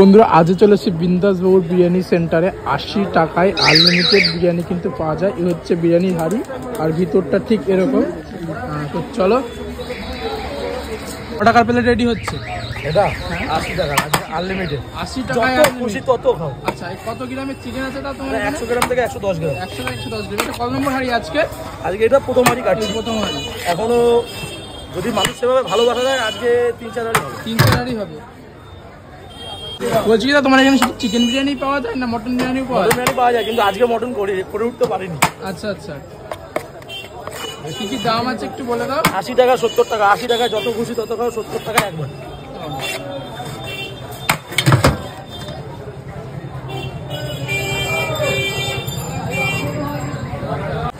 বন্ধুরা আজ চলেছে বিন্দাস বাবুর বিরিয়ানি সেন্টারে 80 টাকায় আনলিমিটেড বিরিয়ানি কিন্তু পাওয়া যায়। এই হচ্ছে বিরিয়ানির হাড়ি আর ভিতরটা ঠিক এরকম। তো চলো, টাকার প্লেট রেডি হচ্ছে এটা 80 টাকা আনলিমিটেড। 80 টাকায় খুশি তত খাও। আচ্ছা, কত গ্রামের চিকেন আছে তা তোমার? 100 গ্রাম থেকে 110 গ্রাম। 100 থেকে 110 গ্রাম। এটা কত নম্বর হাড়ি আজকে? আজকে এটা প্রথম হাড়ি কাটছি। প্রথম হাড়ি। এখনো যদি মানুষ সেভাবে ভালোবাসা দেয় আজকে 3-4 হাড়ি হবে। 3-4 হাড়ি হবে। বলছি তোমার এখানে শুধু চিকেন বিরিয়ানি পাওয়া যায় না মটন বিরিয়ানি পাওয়া যায়? মটন বিরিয়ানি পাওয়া যায়, কিন্তু আজকে মটন করে উঠতে পারিনি। আচ্ছা আচ্ছা, কি কি দাম আছে একটু বলে দাও। 80 টাকা 70 টাকা। 80 টাকায় যত খুশি তত খাও, 70 টাকা একবার।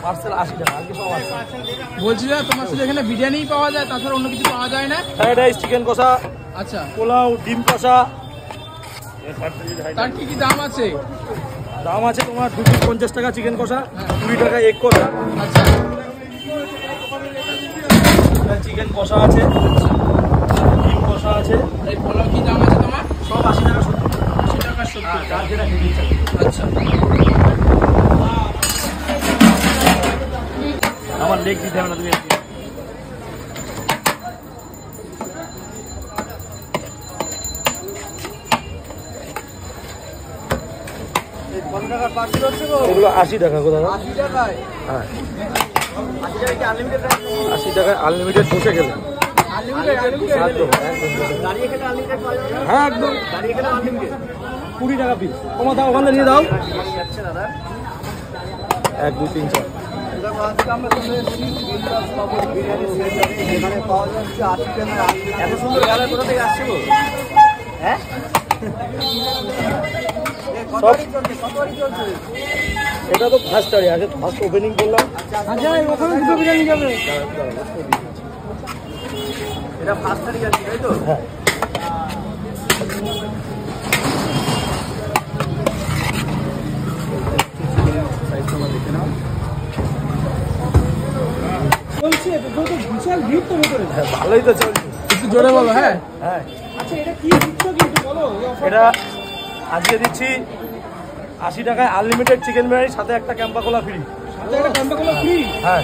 পার্সেল 80 টাকা। আজকে সব আছে। বলছি না তোমার শুধু এখানে বিরিয়ানি পাওয়া যায়, তাছাড়া অন্য কিছু পাওয়া যায় না? ফ্রাইড রাইস, চিকেন কষা, আচ্ছা, পোলাও, ডিম কষা। তার কি কি দাম আছে? দাম আছে তোমার 250 টাকা চিকেন কষা, 20 টাকা এগ কষা। আচ্ছা, চিকেন কষা আছে, ডিম কষা আছে। এই পোলাও কি দাম আছে তোমার? সব 80 টাকা 70 টাকা। 80 টাকা 70 টাকা। যেটা খেতে চাই। আচ্ছা, আমার লেগ দিতে হবে না তুমি। এগুলো 80 টাকা। কোথায়? 80 টাকায়। হ্যাঁ, 80 টাকায় আনলিমিটেড বসে গেলে। হ্যাঁ একদম 20 টাকা পিস। তোমার দাও, ওখানে নিয়ে দাও। 1 2 3 4। এত সুন্দর গালা কোথা থেকে আসছে গো? হ্যাঁ, এটা তো ফার্স্ট টারি। আগে ফার্স্ট ওপেনিং করলাম। আচ্ছা, ওখানে দুটো বিরিয়ানি যাবে। এটা ফার্স্ট টারি যাচ্ছে, তাই তো? হ্যাঁ। ভালোই তো চলছে। একটু জোরে বলো। হ্যাঁ হ্যাঁ। আচ্ছা, এটা কি দিচ্ছ কিন্তু বলো। এটা আজকে দিচ্ছি 80 টাকায় আনলিমিটেড চিকেন বিরিয়ানি, সাথে একটা ক্যাম্পা কোলা ফ্রি। হ্যাঁ,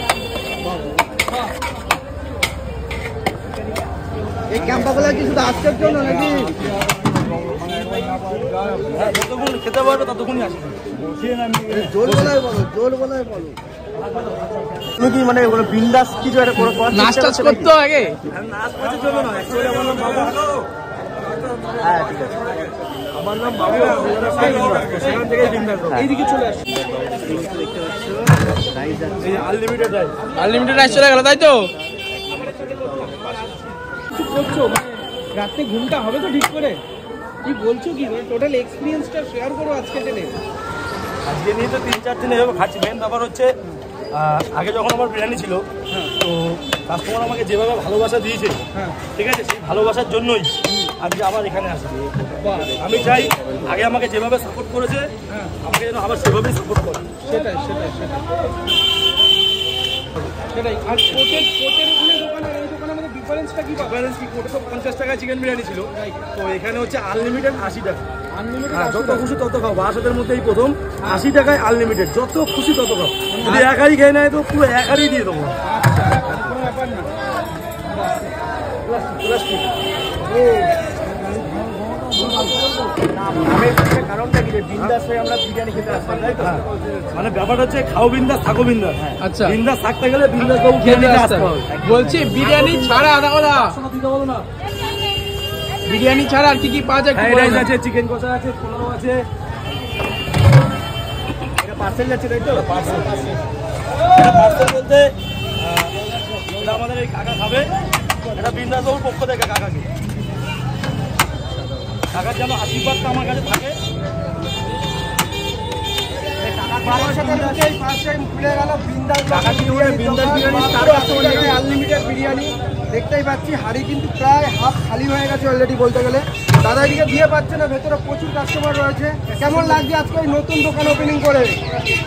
এই ক্যাম্পা কোলা কি শুধু আজকের জন্য নাকি? হ্যাঁ, যতক্ষণ খেতে পারবে ততক্ষণই 80 টাকা। জোর গলায় বলো, জোর গলায় বলো। তুমি কি মানে বিন্দাস কিছু একটা করে নাস্তা করতে আগে? নাস্তা চলবে না। অ্যাকচুয়ালি আমার নাম বাবু। হ্যাঁ ঠিক আছে, আমার নাম বাবু। সেখান থেকেই বিন্দাস। এইদিকে চলে আসছি। Unlimited rice. আনলিমিটেড রাইস চলে গেল, তাই তো? কিছু করছো মানে রাতে ঘুমটা হবে তো ঠিক করে? কি বলছো কি? মানে টোটাল এক্সপিরিয়েন্সটা শেয়ার করো আজকে দিনে। আজকে নিয়ে তো 3-4 দিন এভাবে খাচ্ছি। মেন ব্যাপার হচ্ছে আগে যখন আমার বিরিয়ানি ছিল, তো কাস্টমার আমাকে যেভাবে ভালোবাসা দিয়েছে, ঠিক আছে, সেই ভালোবাসার জন্যই আজকে আবার এখানে আসি। আমি চাই আগে আমাকে যেভাবে সাপোর্ট করেছে আমাকে যেন আবার সেভাবেই সাপোর্ট করে। সেটাই সেটাই সেটাই সেটাই। আর কোটের ওখানে দোকান আর এই দোকানের মধ্যে ডিফারেন্সটা কি? ডিফারেন্স কি? কোটে তো 50 টাকায় চিকেন বিরিয়ানি ছিল, তো এখানে হচ্ছে আনলিমিটেড 80 টাকা। আনলিমিটেড যত খুশি তত খাও। 62-এর মধ্যেই প্রথম 80 টাকায় আনলিমিটেড, যত খুশি তত খাও। যদি এক হাড়ি খেয়ে নেয় তো পুরো এক হাড়ি দিয়ে দেবো। কোনো ব্যাপার না। কারণটা কি? বিন্দাস হয়ে আমরা বিরিয়ানি খেতে আসতাম, তাই তো? মানে ব্যাপারটা হচ্ছে খাও বিন্দাস, থাকো বিন্দাস। আচ্ছা, বিন্দাস থাকতে গেলে বিন্দাস বাবু খেতে আসতে হবে। বলছি বিরিয়ানি ছাড়া আদা কথা বলো না। বিরিয়ানি ছাড়া আর কি কি পাওয়া যায়? ফ্রাইড রাইস আছে, চিকেন কষা আছে, পোলাও আছে। এটা পার্সেল যাচ্ছে, তাই তো? পার্সেল বলতে এটা আমাদের এই কাকা খাবে। এটা বিন্দাস বাবুর পক্ষ থেকে কাকাকে। কাকার যেন আশীর্বাদটা আমার কাছে থাকে। আনলিমিটেড বিরিয়ানি দেখতেই পাচ্ছি, হাড়ি কিন্তু প্রায় হাফ খালি হয়ে গেছে অলরেডি বলতে গেলে। দাদা এদিকে দিয়ে পাচ্ছে না, ভেতরে প্রচুর কাস্টমার রয়েছে। কেমন লাগছে আজকে ওই নতুন দোকান ওপেনিং করে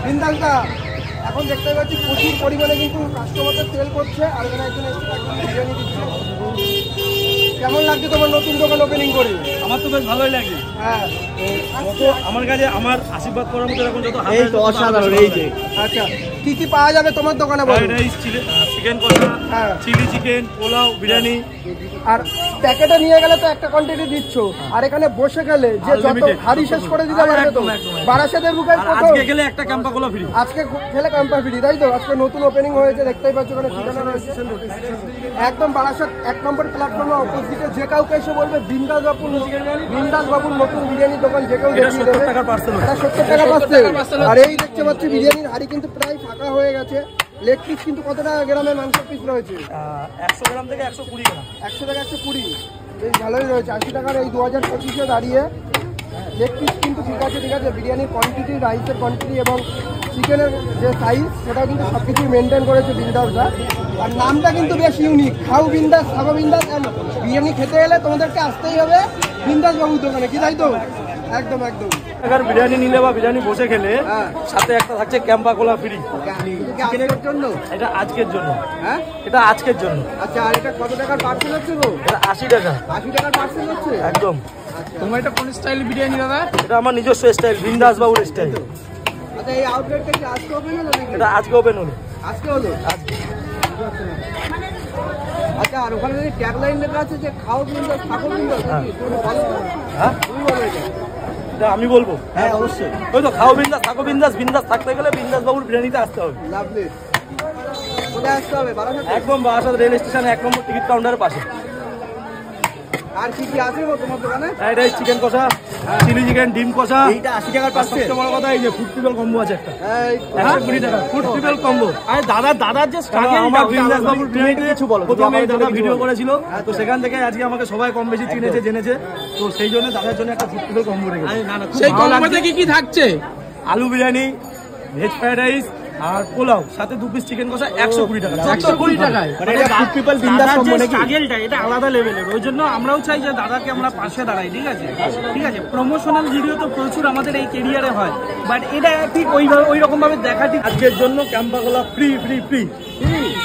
বিন্দাসটা? এখন দেখতে পাচ্ছি প্রচুর পরিমাণে কিন্তু কাস্টমারদের সেল করছে, আর এখানে একজন বিরিয়ানি দিচ্ছে। কেমন লাগছে তোমার নতুন দোকান ওপেনিং করে? আমার তো বেশ ভালোই লাগে। হ্যাঁ যত আমার কাছে আমার আশীর্বাদ করার মতো এরকম যত এই তো অসাধারণ এই যে আচ্ছা কি কি পাওয়া যাবে তোমার দোকানে বলো? ফ্রাইড রাইস, চিকেন কষা, হ্যাঁ। Chilli chicken, pulao, biryani. আর প্যাকেটে নিয়ে গেলে তো একটা কোয়ান্টিটি দিচ্ছ, আর এখানে বসে গেলে যে যত Unlimited। হাড়ি শেষ করে দিতে পারবে তো। একদম, একদম। বারাসাতের বুকে আর আজকে গেলে একটা ক্যাম্পা কোলা ফ্রি। আজকে খেলে ক্যাম্পার ফ্রি, তাই তো? আজকে নতুন ওপেনিং হয়েছে, দেখতেই পাচ্ছ ওখানে ঠিকানা রয়েছে একদম বারাসাত 1 নম্বর প্ল্যাটফর্মে অপোজিটে। যে কাউকে এসে বলবে বিন্দাস বাবুর নতুন বিরিয়ানির দোকান, যে কেউ এটা দেখিয়ে 70 দেবে। টাকার পার্সেল। এটা 70 টাকা পাচ্ছে। আর এই দেখতে পাচ্ছি বিরিয়ানির হাড়ি কিন্তু প্রায় ফাঁকা হয়ে গেছে। লেগ পিস কিন্তু কত টাকা গ্রামের মাংসের পিস রয়েছে? 100 গ্রাম থেকে 120 গ্রাম। 100 টাকা 120, বেশ ভালোই রয়েছে। 80 টাকার এই 2025-এ দাঁড়িয়ে লেগ পিস কিন্তু ঠিক আছে। বিরিয়ানির কোয়ান্টিটি, রাইসের কোয়ান্টিটি এবং চিকেনের যে সাইজ, সেটাও কিন্তু সব কিছুই মেনটেন করেছে বিন্দাসরা। আর নামটা কিন্তু বেশ ইউনিক, খাও বিন্দাস থাকো বিন্দাস। বিরিয়ানি খেতে এলে তোমাদেরকে আসতেই হবে বিন্দাস বাবুর দোকানে, কি তাই তো? একদম একদম। টাকার বিরিয়ানি নিলে বা বিরিয়ানি বসে খেলে হ্যাঁ। সাথে একটা থাকছে ক্যাম্পা কোলা ফ্রি। চিকেনের জন্য? এটা আজকের জন্য। হ্যাঁ এটা আজকের জন্য। আচ্ছা, আর এটা কত টাকার পার্সেল হচ্ছে গো? এটা 80 টাকা। 80 টাকার পার্সেল হচ্ছে একদম। তোমার এটা কোন স্টাইল বিরিয়ানি দাদা? এটা আমার নিজস্ব স্টাইল, বিন্দাস বাবুর স্টাইল। আচ্ছা, এই আউটলেটটা কি আজকে ওপেন হলো নাকি? এটা আজকে ওপেন হলো। আজকে হলো? আচ্ছা, আর ওখানে যদি ট্যাগলাইন লেখা আছে যে খাও বিন্দাস থাকো বিন্দাস, নাকি? তুমি বলো তো। হ্যাঁ, তুমি বলো এটা। এটা আমি বলবো। হ্যাঁ অবশ্যই। ওই তো খাও বিন্দাস থাকো বিন্দাস। বিন্দাস থাকতে গেলে বিন্দাস বাবুর বিরিয়ানিতে আসতে হবে। লাভলি। কোথায় আসতে হবে? বারাসাতে? একদম বারাসাত রেল স্টেশনে 1 নম্বর টিকিট কাউন্টারের পাশে। আর কি কি আছে গো তোমার দোকানে? ফ্রাইড রাইস, চিকেন কষা, চিলি চিকেন, ডিম কষা। এইটা 80 টাকার পার্সেল। সবচেয়ে বড় কথা এই যে ফুড পিপল কম্বো আছে একটা। এই 120 টাকা ফুড পিপল কম্বো। আরে দাদার যে স্ট্রাগল, আমার বিন্দাস বাবুর বিরিয়ানিতে কিছু বলো। প্রথমে দাদা ভিডিও করেছিল, তো সেখান থেকে আজকে আমাকে সবাই কম বেশি চিনেছে জেনেছে। তো সেই জন্য দাদার জন্য একটা ফুড পিপল কম্বো রেখেছি। সেই কম্বোতে কি কি থাকছে? আলু বিরিয়ানি, ভেজ ফ্রাইড রাইস আর পোলাও, সাথে 2 পিস চিকেন কষা 120 টাকা। 120 টাকায়। মানে এটা ফুড পিপল বিন্দাস কম্বো নাকি? স্ট্রাগলটা এটা আলাদা লেভেলের। ওই জন্য আমরাও চাই যে দাদাকে আমরা পাশে দাঁড়াই। ঠিক আছে, প্রমোশনাল ভিডিও তো প্রচুর আমাদের এই কেরিয়ারে হয়, বাট এটা ঠিক ওই রকম ভাবে দেখা ঠিক। আজকের জন্য Campa Cola free free free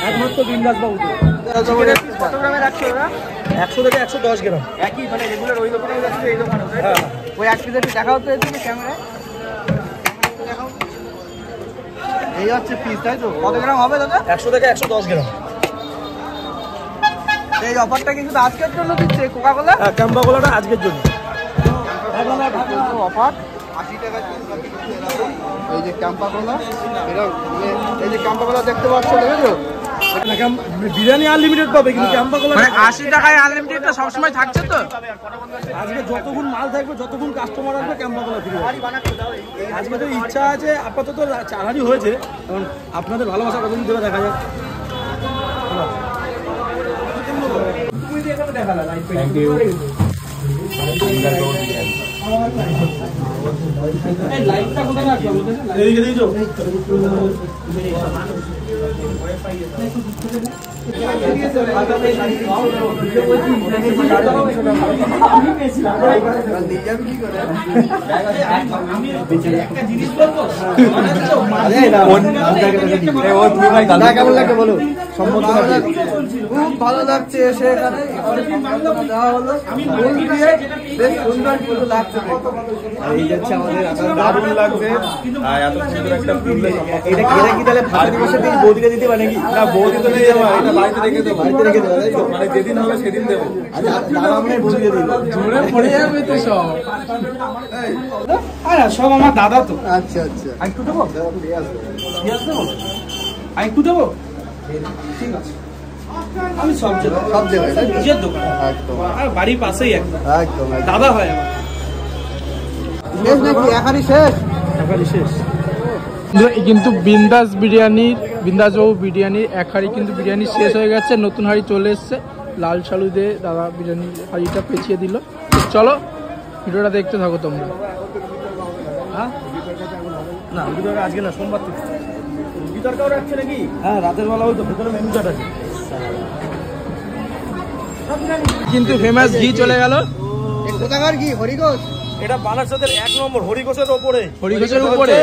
একমাত্র বিন্দাস বাবুতে। কত গ্রামে রাখছো ওরা? 100 থেকে 110 গ্রাম। একই মানে রেগুলার ওই দোকানে যাচ্ছে, এই দোকানে? হ্যাঁ। ওই এক পিস একটু দেখাও তো এদিকে ক্যামেরায়। দেখাও। এই হচ্ছে পিস, তাই তো? কত গ্রাম হবে দাদা? 100 থেকে 110 গ্রাম। এই অফারটা কিন্তু আজকের জন্য দিচ্ছে কোকা কোলা। হ্যাঁ, ক্যাম্পা কোলাটা আজকের জন্য। অফার 80 টাকা। এই যে ক্যাম্পা কোলা, এটা মানে এই যে ক্যাম্পা কোলা দেখতে পাচ্ছ, দেখেছো? বিরিয়ানি আনলিমিটেড পাবে, কিন্তু ক্যাম্পা কোলা মানে 80 টাকায় আনলিমিটেডটা সবসময় থাকছে তো? আজকে যতক্ষণ মাল থাকবে, যতক্ষণ কাস্টমার আসবে, ক্যাম্পা কোলা ফ্রি। আজকে তো ইচ্ছা আছে, আপাতত 4 হাঁড়ি হয়েছে, কারণ আপনাদের ভালোবাসা কতদিন ধরে দেখা যায়। এদিকে দিয়েছো? কেমন লাগছে বলো? খুব ভালো লাগছে এসে এখানে দেওয়া হলো। ফুল দিয়ে বেশ সুন্দর কিন্তু লাগছে। এই যাচ্ছে আমাদের দারুণ লাগছে। আর এত সুন্দর একটা ফুল, এটা কি তাহলে ভাত দিবসে দিয়ে বৌদিকে দিতে পারে নাকি? না, বৌদি তো নেই আমার, এটা বাড়িতে রেখে দেবো। বাড়িতে রেখে দেবো, তাই তো? মানে যেদিন হবে সেদিন দেবো। আচ্ছা, দাদা আমরা বুঝিয়ে দিই। জোরে পড়ে যাবে তো সব। আরে সব আমার দাদা তো। আচ্ছা আচ্ছা, একটু দেবো, একটু দেবো। ঠিক আছে, আমি সব সব জায়গায় তাই তো? নিজের দোকান, একদম আর বাড়ির পাশেই একদম একদম। দাদা হয় আমার। শেষ নাকি? এখানে শেষ? এখানে শেষ। কিন্তু বিন্দাস বাবু বিরিয়ানির এক হাঁড়ি কিন্তু বিরিয়ানি শেষ হয়ে গেছে। নতুন হাঁড়ি চলে এসছে, লাল শালু দিয়ে দাদা বিরিয়ানির হাঁড়িটা পেঁচিয়ে দিল। চলো ভিডিওটা দেখতে থাকো তোমরা। হ্যাঁ না, রুগীটাকে আজকে না, সোমবার থেকে। রুগীটারকাও রাখছে নাকি? হ্যাঁ, রাতের বেলা হয়তো ভেতরে মেনু চার্ট আছে। কিন্তু ফেমাস ঘি চলে গেল। কোথাকার ঘি? হরিঘোষ? এটা বারাসাতের 1 নম্বর হরিঘোষের ওপরে। হরিঘোষের উপরে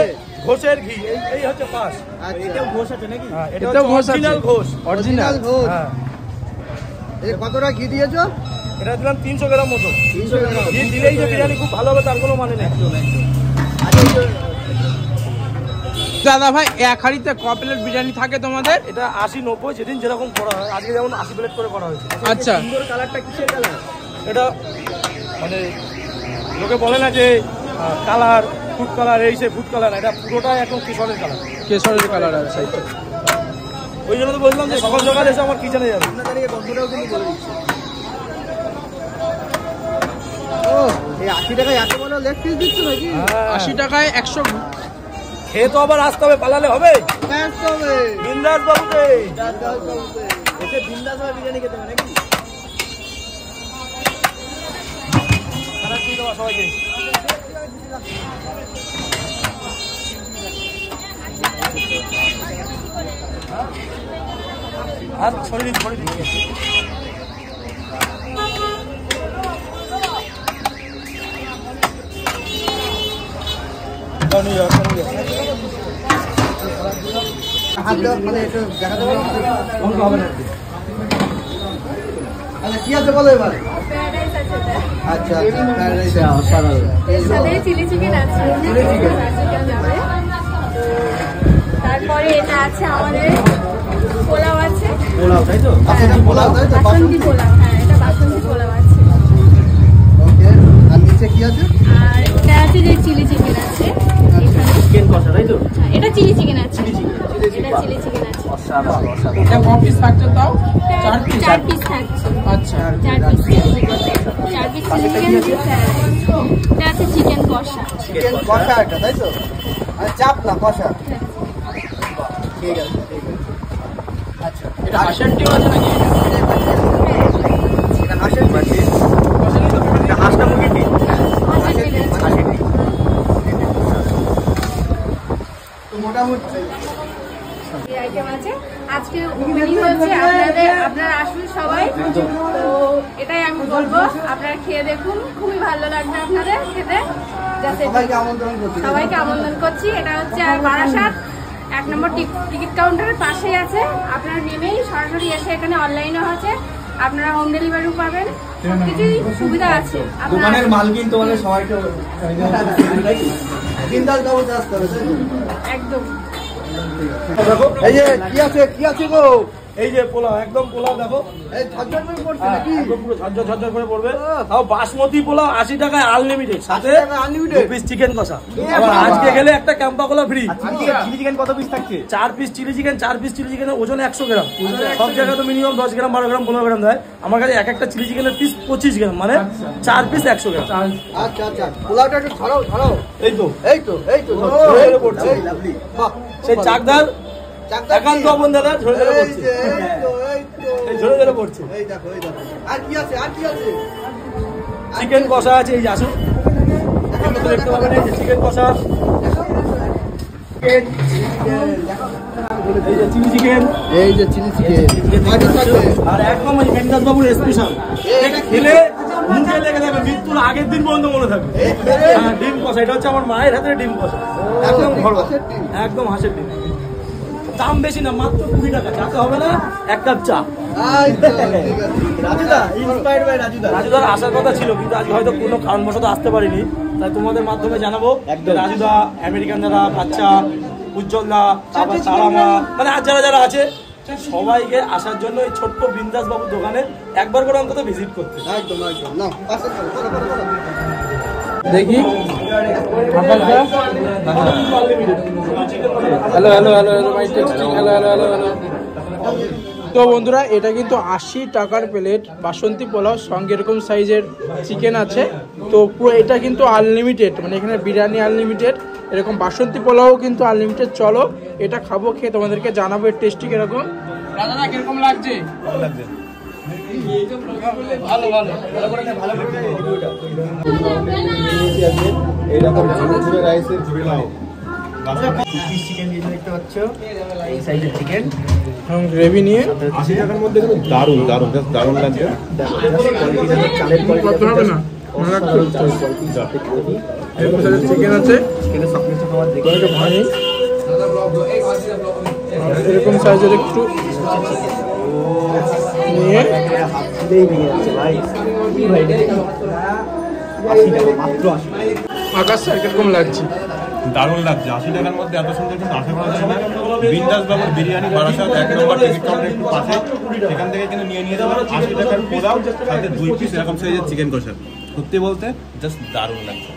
ঘোষের ঘি, এই হচ্ছে পাস। আচ্ছা, ঘোষ আছে নাকি? হ্যাঁ, এটা এটাও ঘোষ আছে। অরিজিনাল ঘোষ। অরিজিনাল ঘোষ। হ্যাঁ, এই কতটা ঘি দিয়েছো? এটা দিলাম 300 গ্রাম মতো। 300 গ্রাম দিয়ে দিলেই যে বিরিয়ানি খুব ভালো হবে তার কোনো মানে নেই। দাদা ভাই এক হাঁড়িতে ক প্লেট বিরিয়ানি থাকে তোমাদের? এটা 80-90 যেদিন যেরকম করা হয়, আজকে যেমন 80 প্লেট করে করা হয়েছে। আচ্ছা, সুন্দর কালারটা কিসের কালার? এটা মানে লোকে বলে না যে কালার ফুড কালার, এই সে ফুড কালার, এটা পুরোটাই একদম কেশরের কালার। কেশরের কালার আছে। ওই জন্য তো বললাম যে সকাল সকাল এসে আমার কিচেনে যাবে। আপনাদেরকে বন্ধুরাও কিন্তু বলে দিচ্ছে। ও এই 80 টাকায় এত বড় লেগ পিস দিচ্ছ নাকি? 80 টাকায় 100। খেয়ে তো আবার আসতে হবে, পালালে হবে। ব্যাস তবে বিন্দাস বাবুতে এসে বিন্দাস ভাবে বিরিয়ানি খেতে হবে নাকি? খারাপ দিয়ে দেওয়া সবাইকে। আর ছড়িয়ে দিন। হাত দেওয়া মানে একটু দেখাতে পারো? হবে না। আচ্ছা কি আছে বলো এবার? আচ্ছা ফ্রাইড রাইস অসাধারণ। সাথে চিলি চিকেন আছে, তারপরে এটা আছে আমাদের পোলাও আছে, পোলাও তাই তো? আচ্ছা এটা পোলাও তাই তো? বাসন্তী পোলাও। হ্যাঁ, এটা বাসন্তী পোলাও আছে। ওকে, আর নিচে কি আছে? আর এটা আছে যে চিলি চিকেন আছে এখানে। চিকেন কষা তাই তো? হ্যাঁ, এটা চিলি চিকেন আছে। এটা চিলি চিকেন আছে। এটা ক পিস থাকছে তাও? 4 পিস। 4 পিস থাকছে। আচ্ছা, 4 piece chilli chicken. 4 piece chilli chicken আছে। এটা আছে চিকেন কষা। চিকেন কষা এটা তাই তো? আর চাপ না কষা। ঠিক আছে। আচ্ছা এটা হাঁসের ডিম আছে নাকি? এটা হাঁসের ডিম। এটা হাঁসটা মুরগির ডিম। হাঁসের ডিম আছে। তো মোটামুটি এই আইটেম আছে। আজকে ওপেনিং হচ্ছে, আপনারা আসুন সবাই। তো এটাই আমি বলবো, আপনারা খেয়ে দেখুন, খুবই ভালো লাগবে আপনাদের খেতে। যাতে সবাইকে আমন্ত্রণ করছি। সবাইকে আমন্ত্রণ করছি। এটা হচ্ছে বারাসাত 1 নম্বর টিকিট কাউন্টারের পাশেই আছে। আপনারা নেমেই সরাসরি এসে এখানে অনলাইনও আছে, আপনারা হোম ডেলিভারিও পাবেন, সবকিছুই সুবিধা আছে। দোকানের মাল কিন্তু আমাদের সবাইকে বিন্দাস দাওয়াতে আসতে হবে তাই তো? একদম। এই যে কি আছে গো? এই যে পোলাও, একদম পোলাও দেখো। এই ঝরঝর করে পড়ছে নাকি? একদম পুরো ঝরঝর করে পড়বে। তাও বাসমতি পোলাও 80 টাকায় আনলিমিটেড, সাথে 80 টাকায় unlimited? 2 পিস চিকেন কষা। আবার আজকে গেলে একটা Campa Cola free. Chilli chicken কত পিস থাকছে? 4 piece chilli chicken, 4 piece chilli চিকেনের ওজন 100 গ্রাম। সব জায়গায় তো মিনিমাম 10 গ্রাম, 12 গ্রাম, 15 গ্রাম দেয়। আমার কাছে এক একটা চিলি চিকেনের পিস 25 গ্রাম, মানে 4 পিস 100 গ্রাম। আচ্ছা আচ্ছা, পোলাওটা একটু ধরাও। এই তো ঝরে পড়ছে। বাহ, সেই চাকদার একান্ত অবন দাদা ঝরে ঝরে পড়ছে। এই ঝরে ঝরে পড়ছে। এই দেখো। আর কি আছে? চিকেন কষা আছে, এই যে আসুন এখানে তো দেখতে পাবেন। এই যে চিকেন কষা, এই যে চিলি চিকেন, এই যে চিলি চিকেন আর একদম ওই বিন্দাস বাবুর স্পেশাল। এটা খেলে মুখে লেগে যাবে, মৃত্যুর আগের দিন পর্যন্ত মনে থাকবে। হ্যাঁ, ডিম কষা, এটা হচ্ছে আমার মায়ের হাতের ডিম কষা, একদম ঘরোয়া, একদম হাঁসের ডিম। দাম বেশি না, মাত্র 20 টাকা। চাতে হবে না, 1 কাপ চা। রাজুদার আসার কথা ছিল, কিন্তু আজ হয়তো কোনো কারণবশত আসতে পারিনি। তাই তোমাদের মাধ্যমে জানাবো, রাজুদা, আমেরিকান দাদা, বাচ্চা, উজ্জ্বল দা, তারপর তারামা, মানে আর যারা আছে সবাইকে আসার জন্য এই ছোট্ট বিন্দাস বাবুর দোকানে একবার করে অন্তত ভিজিট করতে। দেখি। হ্যালো। তো বন্ধুরা, এটা কিন্তু 80 টাকার প্লেট বাসন্তী পোলাও, সঙ্গে এরকম সাইজের চিকেন আছে। তো পুরো এটা কিন্তু আনলিমিটেড, মানে এখানে বিরিয়ানি আনলিমিটেড, এরকম বাসন্তী পোলাও কিন্তু আনলিমিটেড। চলো এটা খাবো, খেয়ে তোমাদেরকে জানাবো এর টেস্টি কিরকম। দাদা কিরকম লাগছে? এইরকম ঝুড়ে রাইসের ঝুড়ে নাও। চিকেন দিয়ে দেখতে পাচ্ছ, এই সাইজের চিকেন এবং গ্রেভি নিয়ে 80 টাকার মধ্যে কিন্তু দারুণ লাগছে। চালের কত হবে না, চিকেন আছে, ভাঙি এরকম সাইজের একটু নিয়ে আকাশ স্যার কিরকম লাগছে? দারুণ লাগছে। 80 টাকার মধ্যে এত সুন্দর কিন্তু আশা করা যায় না। বিন্দাস বাবুর বিরিয়ানি বারাসাত 1 নম্বর টিকিট কাউন্টার একটু পাশে, সেখান থেকে কিন্তু নিয়ে যাবেন 80 টাকার পোলাও, সাথে 2 পিস এরকম সাইজের চিকেন কষা। সত্যি বলতে জাস্ট দারুণ লাগছে।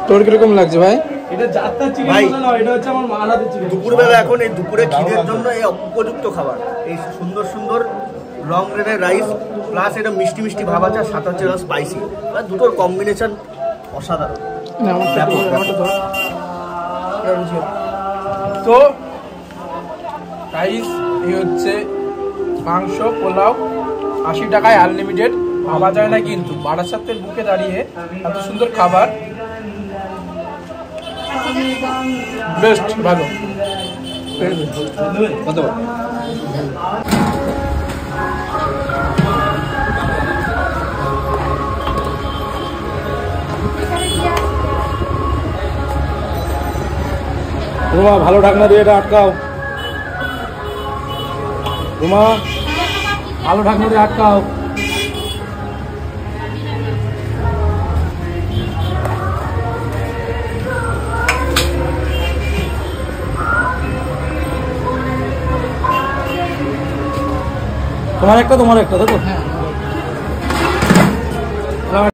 তোর কিরকম লাগছে ভাই? এটা যাত্রা চিকেন ভাই, না, এটা হচ্ছে আমার মার হাতের চিকেন। দুপুরবেলা এখন এই দুপুরে খিদের জন্য এই উপযুক্ত খাবার, এই সুন্দর সুন্দর লং গ্রেনের রাইস প্লাস এটা মিষ্টি মিষ্টি ভাব আছে, আর সাথে হচ্ছে স্পাইসি, দুটোর কম্বিনেশন অসাধারণ। না, আমারটা ধর। তো রাইস এই হচ্ছে মাংস পোলাও 80 টাকায় আনলিমিটেড, ভাবা যায় না কিন্তু বারাসাতের বুকে দাঁড়িয়ে এত সুন্দর খাবার, বেস্ট, ভালো। কত? রুমা ভালো ঢাকনা দিয়ে এটা আটকাও। রুমা ভালো ঢাকনা দিয়ে আটকাও। তোমার একটা দেখো।